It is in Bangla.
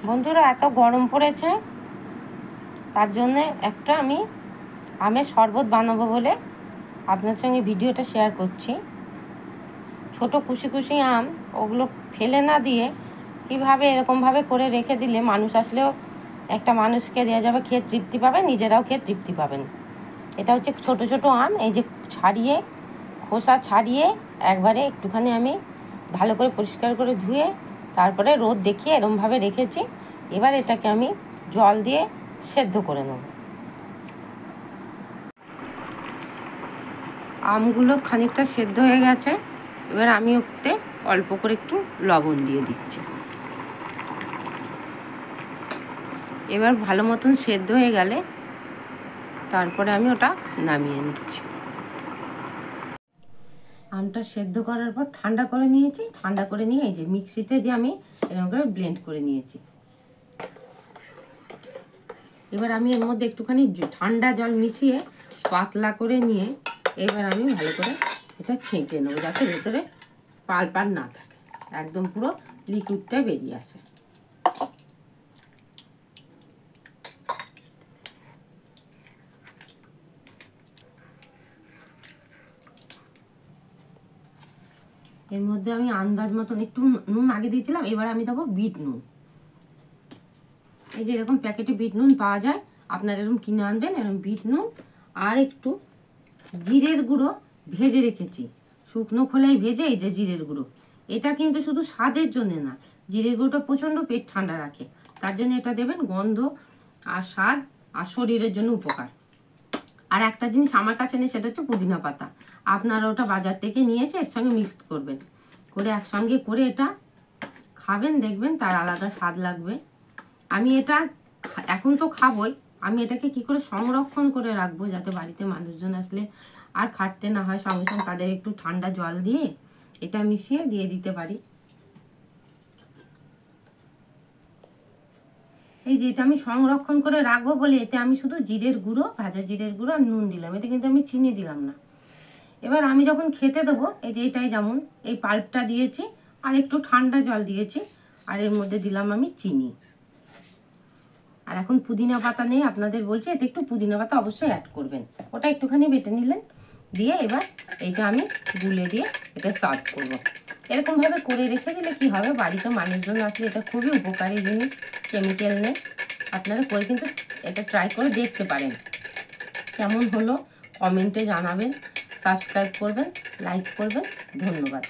বন্ধুরা, এত গরম পড়েছে, তার জন্যে একটা আমি আমের শরবত বানাবো বলে আপনার সঙ্গে ভিডিওটা শেয়ার করছি। ছোট কুশি কুশি আম, ওগুলো ফেলে না দিয়ে কীভাবে এরকমভাবে করে রেখে দিলে মানুষ আসলেও একটা মানুষকে দেওয়া যাবে, খেয়ে তৃপ্তি পাবে, নিজেরাও খেয়ে তৃপ্তি পাবেন। এটা হচ্ছে ছোট ছোট আম, এই যে ছাড়িয়ে, খোসা ছাড়িয়ে একবারে একটুখানি আমি ভালো করে পরিষ্কার করে ধুয়ে তারপরে রোদ দেখিয়ে এরমভাবে রেখেছি। এবার এটাকে আমি জল দিয়ে সেদ্ধ করে নেব। আমগুলো খানিকটা সেদ্ধ হয়ে গেছে, এবার আমি ওতে অল্প করে একটু লবণ দিয়ে দিচ্ছি। এবার ভালো মতন সেদ্ধ হয়ে গেলে তারপরে আমি ওটা নামিয়ে নিচ্ছি। আমটা সেদ্ধ করার পর ঠান্ডা করে নিয়েছি। ঠান্ডা করে নিয়ে এই যে মিক্সিতে দিয়ে আমি এরকম করে ব্লেন্ড করে নিয়েছি। এবার আমি এর মধ্যে একটুখানি ঠান্ডা জল মিশিয়ে পাতলা করে নিয়ে এবার আমি ভালো করে এটা ছেঁকে নেবো, যাতে ভেতরে পাল্প না থাকে, একদম পুরো লিকুইডটা বেরিয়ে আসে। এর মধ্যে আমি আন্দাজ মতন একটু নুন আগে দিয়েছিলাম, এবার আমি দেবো বিট নুন। এই যে এরকম প্যাকেটে বিট নুন পাওয়া যায়, আপনারা এরকম কিনে আনবেন। এরকম বিট নুন আর একটু জিরের গুঁড়ো ভেজে রেখেছি, শুকনো খোলায় ভেজে। এই যে জিরের গুঁড়ো, এটা কিন্তু শুধু স্বাদের জন্য না, জিরের গুঁড়োটা প্রচণ্ড পেট ঠান্ডা রাখে, তার জন্য এটা দেবেন। গন্ধ আর স্বাদ আর শরীরের জন্য উপকার। আর একটা জিনিস আমার কাছে নেই, সেটা হচ্ছে পুদিনা পাতা। আপনারা ওটা বাজার থেকে নিয়ে এসে এর সঙ্গে মিক্সড করবেন, করে একসঙ্গে করে এটা খাবেন, দেখবেন তার আলাদা স্বাদ লাগবে। আমি এটা এখন তো খাবই, আমি এটাকে কি করে সংরক্ষণ করে রাখবো যাতে বাড়িতে মানুষজন আসলে আর খাটতে না হয়, সঙ্গে সঙ্গে তাদের একটু ঠান্ডা জল দিয়ে এটা মিশিয়ে দিয়ে দিতে পারি। এই যে এটা আমি সংরক্ষণ করে রাখবো বলে এতে আমি শুধু জিরের গুঁড়ো, ভাজা জিরের গুঁড়ো আর নুন দিলাম, এতে কিন্তু আমি চিনি দিলাম না। এবার আমি যখন খেতে দেবো, এই যে এটাই যেমন এই পাল্পটা দিয়েছি আর একটু ঠান্ডা জল দিয়েছি, আর এর মধ্যে দিলাম আমি চিনি। আর এখন পুদিনা পাতা নেই, আপনাদের বলছি এতে একটু পুদিনা পাতা অবশ্যই অ্যাড করবেন। ওটা একটুখানি বেটে নিলেন, দিয়ে এবার এইটা আমি গুলে দিয়ে এটা সার্ভ করবো। এরকমভাবে করে রেখে দিলে কি হবে, বাড়িতে মানুষজন আসলে এটা খুবই উপকারী জিনিস, কেমিক্যাল নেই। আপনারা করে কিন্তু এটা ট্রাই করে দেখতে পারেন। কেমন হলো কমেন্টে জানাবেন, সাবস্ক্রাইব করবেন, লাইক করবেন। ধন্যবাদ।